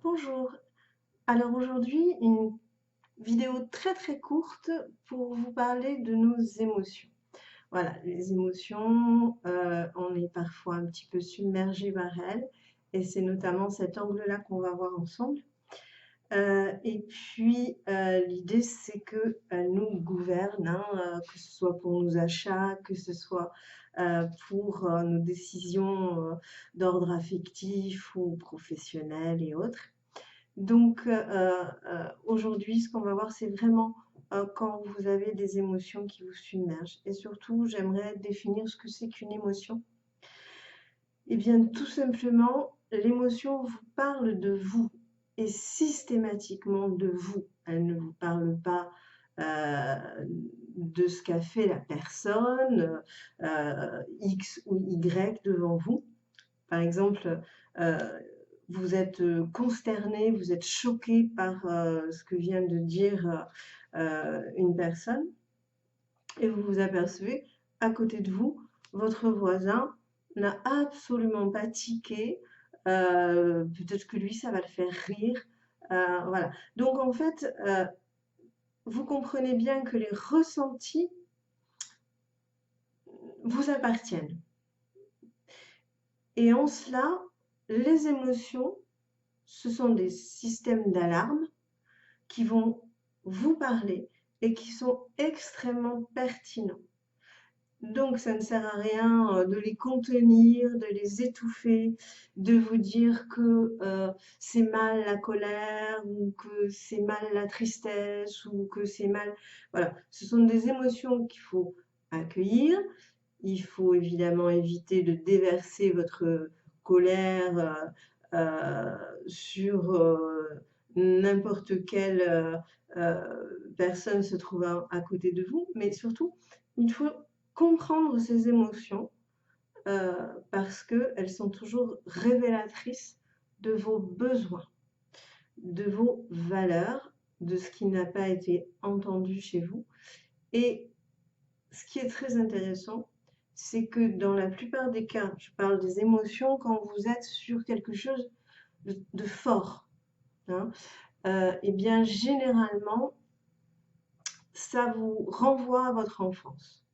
Bonjour. Alors aujourd'hui, une vidéo très courte pour vous parler de nos émotions. Voilà, les émotions, on est parfois un petit peu submergé par elles et c'est notamment cet angle-là qu'on va voir ensemble. Et puis, l'idée, c'est qu'elles nous gouvernent, hein, que ce soit pour nos achats, que ce soit pour nos décisions d'ordre affectif ou professionnel et autres. Donc, aujourd'hui, ce qu'on va voir, c'est vraiment quand vous avez des émotions qui vous submergent. Et surtout, j'aimerais définir ce que c'est qu'une émotion. Eh bien, tout simplement, l'émotion vous parle de vous et systématiquement de vous. Elle ne vous parle pas de ce qu'a fait la personne X ou Y devant vous. Par exemple, vous êtes consterné, vous êtes choqué par ce que vient de dire une personne et vous vous apercevez à côté de vous, votre voisin n'a absolument pas tiqué, peut-être que lui ça va le faire rire, voilà. Donc en fait, vous comprenez bien que les ressentis vous appartiennent. Et en cela, les émotions, ce sont des systèmes d'alarme qui vont vous parler et qui sont extrêmement pertinents. Donc, ça ne sert à rien de les contenir, de les étouffer, de vous dire que c'est mal la colère ou que c'est mal la tristesse ou que c'est mal... Voilà, ce sont des émotions qu'il faut accueillir. Il faut évidemment éviter de déverser votre colère sur n'importe quelle personne se trouvant à côté de vous, mais surtout, il faut comprendre ces émotions parce qu'elles sont toujours révélatrices de vos besoins, de vos valeurs, de ce qui n'a pas été entendu chez vous. Et ce qui est très intéressant, c'est que dans la plupart des cas, je parle des émotions quand vous êtes sur quelque chose de fort, hein, et bien généralement, ça vous renvoie à votre enfance.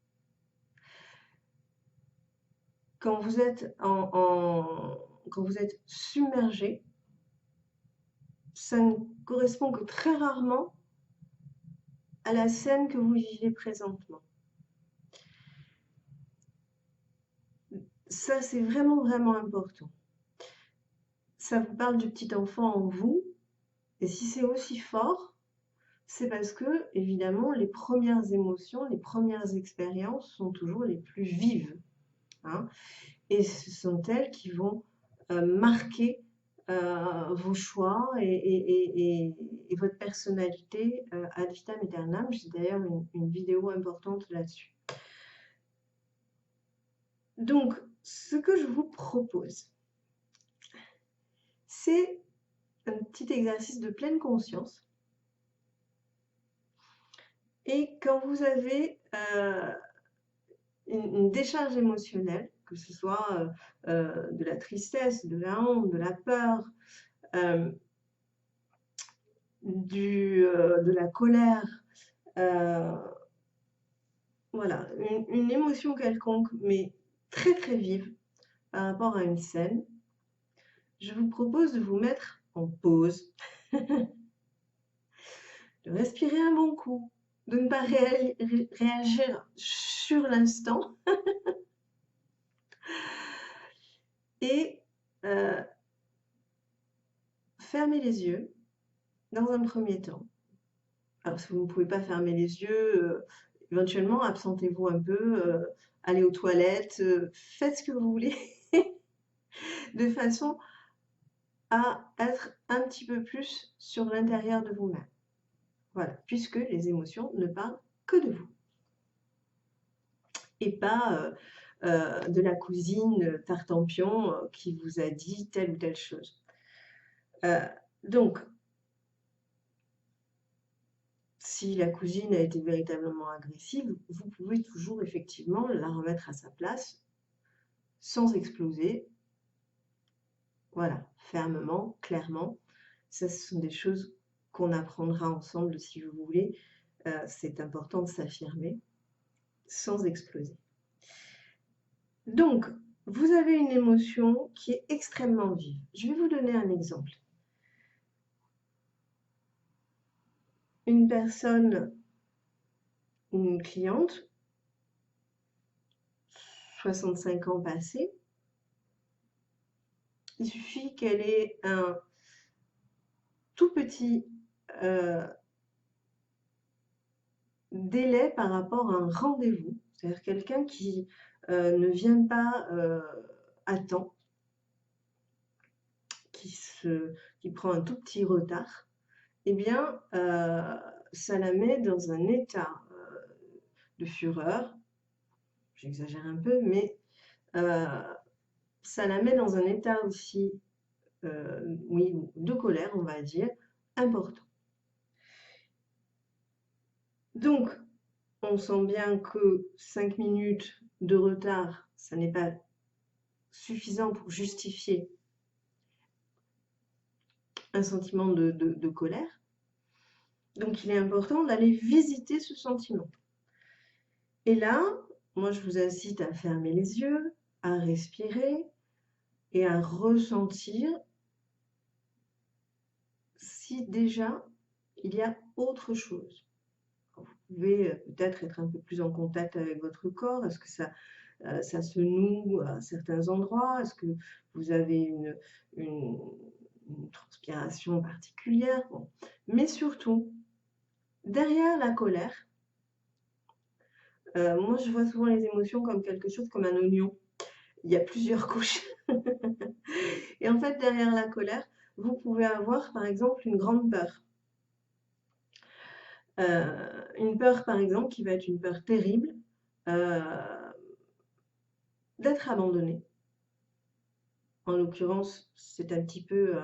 Quand vous êtes quand vous êtes submergé, ça ne correspond que très rarement à la scène que vous vivez présentement. Ça, c'est vraiment important. Ça vous parle du petit enfant en vous, et si c'est aussi fort, c'est parce que, évidemment, les premières émotions, les premières expériences sont toujours les plus vives, hein, et ce sont elles qui vont marquer vos choix et votre personnalité ad vitam aeternam. J'ai d'ailleurs une vidéo importante là-dessus. Donc, ce que je vous propose, c'est un petit exercice de pleine conscience. Et quand vous avez une décharge émotionnelle, que ce soit de la tristesse, de la honte, de la peur, de la colère, voilà, une émotion quelconque, mais très vive par rapport à une scène, je vous propose de vous mettre en pause, de respirer un bon coup, de ne pas réagir sur l'instant et fermer les yeux dans un premier temps. Alors, si vous ne pouvez pas fermer les yeux, éventuellement, absentez-vous un peu, allez aux toilettes, faites ce que vous voulez, de façon à être un petit peu plus sur l'intérieur de vous-même. Voilà, puisque les émotions ne parlent que de vous. Et pas de la cousine Tartampion qui vous a dit telle ou telle chose. Donc, si la cousine a été véritablement agressive, vous pouvez toujours effectivement la remettre à sa place sans exploser. Voilà, fermement, clairement. Ça, ce sont des choses qu'on apprendra ensemble si vous voulez. C'est important de s'affirmer sans exploser. Donc, vous avez une émotion qui est extrêmement vive. Je vais vous donner un exemple. Une personne, une cliente, 65 ans passés, il suffit qu'elle ait un tout petit délai par rapport à un rendez-vous, c'est-à-dire quelqu'un qui ne vient pas à temps, qui prend un tout petit retard, eh bien, ça la met dans un état de fureur, j'exagère un peu, mais ça la met dans un état aussi, oui, de colère, on va dire, important. Donc, on sent bien que 5 minutes de retard, ça n'est pas suffisant pour justifier un sentiment de colère. Donc, il est important d'aller visiter ce sentiment. Et là, moi, je vous incite à fermer les yeux, à respirer et à ressentir si déjà il y a autre chose. Vous pouvez peut-être être un peu plus en contact avec votre corps. Est-ce que ça se noue à certains endroits? Est-ce que vous avez une transpiration particulière? Bon. Mais surtout, derrière la colère, moi je vois souvent les émotions comme quelque chose comme un oignon. Il y a plusieurs couches. Et en fait, derrière la colère, vous pouvez avoir par exemple une grande peur. Une peur par exemple qui va être une peur terrible d'être abandonné. En l'occurrence, c'est un petit peu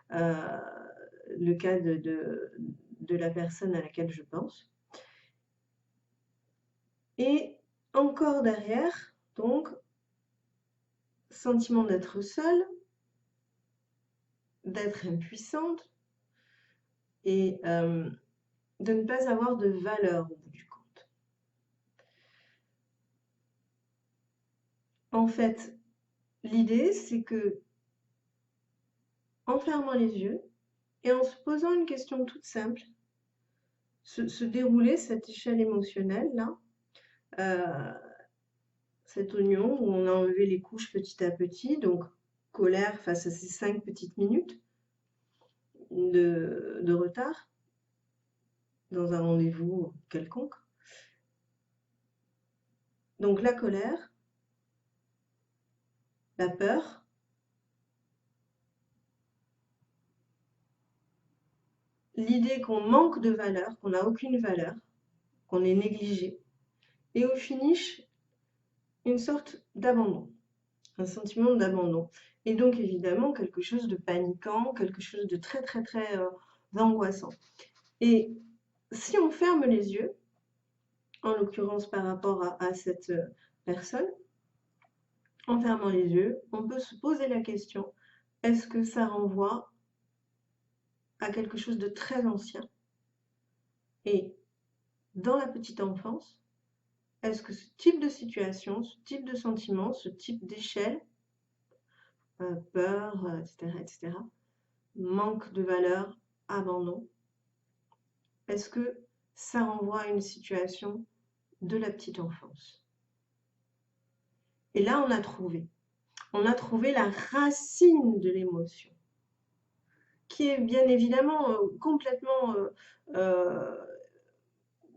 le cas de la personne à laquelle je pense. Et encore derrière, donc, sentiment d'être seule, d'être impuissante et de ne pas avoir de valeur au bout du compte. En fait, l'idée, c'est que, en fermant les yeux et en se posant une question toute simple, se dérouler cette échelle émotionnelle là, cet oignon où on a enlevé les couches petit à petit, donc colère face à ces 5 petites minutes de retard dans un rendez-vous quelconque. Donc la colère, la peur, l'idée qu'on manque de valeur, qu'on n'a aucune valeur, qu'on est négligé, et au finish, une sorte d'abandon, un sentiment d'abandon. Et donc évidemment quelque chose de paniquant, quelque chose de très très très angoissant. Et si on ferme les yeux, en l'occurrence par rapport à cette personne, en fermant les yeux, on peut se poser la question, est-ce que ça renvoie à quelque chose de très ancien? Et dans la petite enfance, est-ce que ce type de situation, ce type de sentiment, ce type d'échelle, peur, etc., manque de valeur, abandon, est-ce que ça renvoie à une situation de la petite enfance? Et là, on a trouvé la racine de l'émotion, qui est bien évidemment complètement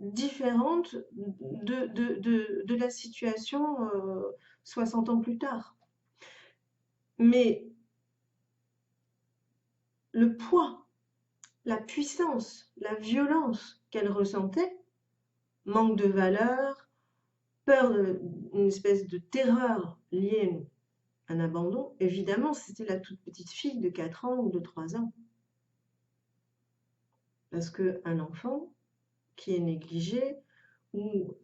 différente de la situation 60 ans plus tard. Mais le poids, la puissance, la violence qu'elle ressentait, manque de valeur, peur, une espèce de terreur liée à un abandon, évidemment, c'était la toute petite fille de 4 ans ou de 3 ans. Parce qu'un enfant qui est négligé ou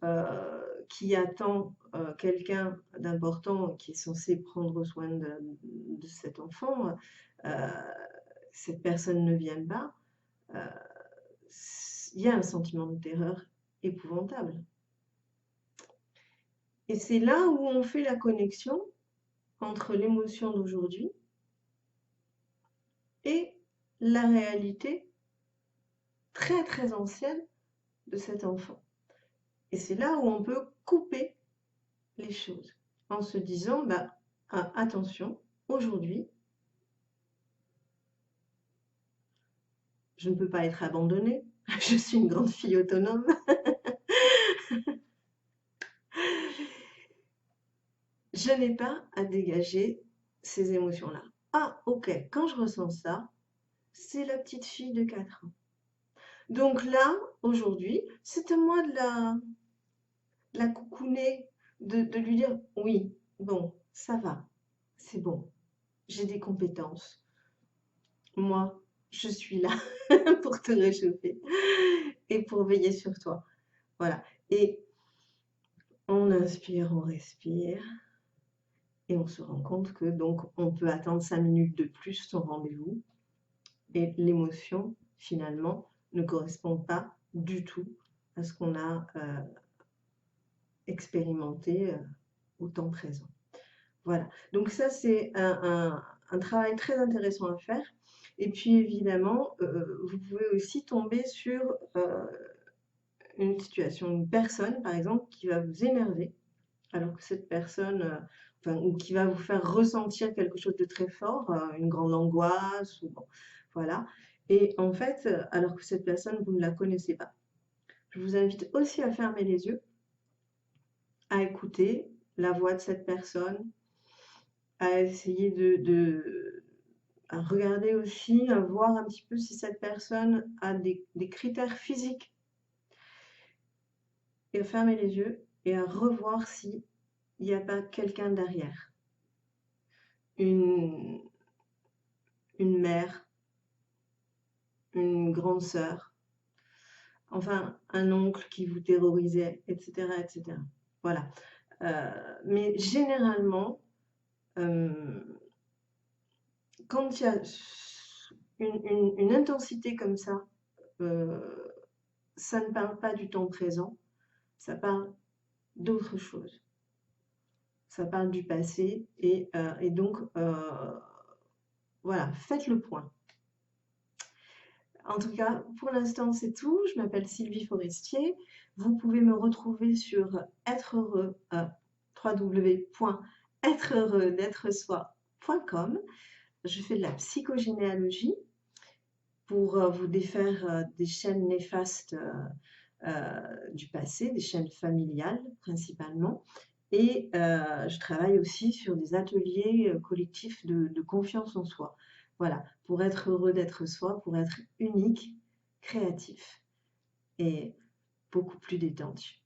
qui attend quelqu'un d'important qui est censé prendre soin de cet enfant, cette personne ne vient pas, il y a un sentiment de terreur épouvantable. Et c'est là où on fait la connexion entre l'émotion d'aujourd'hui et la réalité très très ancienne de cet enfant. Et c'est là où on peut couper les choses en se disant, bah, attention, aujourd'hui, je ne peux pas être abandonnée, je suis une grande fille autonome. Je n'ai pas à dégager ces émotions-là. Ah, ok, quand je ressens ça, c'est la petite fille de 4 ans. Donc là, aujourd'hui, c'est à moi de la coucouner, de lui dire, oui, bon, ça va, c'est bon, j'ai des compétences. Moi, je suis là pour te réchauffer et pour veiller sur toi. Voilà. Et on inspire, on respire. Et on se rend compte que donc on peut attendre 5 minutes de plus son rendez-vous et l'émotion finalement ne correspond pas du tout à ce qu'on a expérimenté au temps présent. Voilà, donc ça c'est un travail très intéressant à faire. Et puis évidemment, vous pouvez aussi tomber sur une situation, une personne par exemple qui va vous énerver alors que cette personne, enfin, ou qui va vous faire ressentir quelque chose de très fort, une grande angoisse, ou bon, voilà. Et en fait, alors que cette personne, vous ne la connaissez pas. Je vous invite aussi à fermer les yeux, à écouter la voix de cette personne, à essayer à regarder aussi, à voir un petit peu si cette personne a des critères physiques, et à fermer les yeux et à revoir s'il n'y a pas quelqu'un derrière. Une, une mère, une grande sœur, enfin un oncle qui vous terrorisait, etc. etc. Voilà. Mais généralement, quand il y a une intensité comme ça ne parle pas du temps présent, ça parle d'autre chose. Ça parle du passé et donc, voilà, faites le point. En tout cas, pour l'instant, c'est tout. Je m'appelle Sylvie Forestier. Vous pouvez me retrouver sur être heureux, www.êtreheureux-d'être-soi.com. Je fais de la psychogénéalogie pour vous défaire des chaînes néfastes du passé, des chaînes familiales principalement. Et je travaille aussi sur des ateliers collectifs de confiance en soi. Voilà, pour être heureux d'être soi, pour être unique, créatif et beaucoup plus détendu.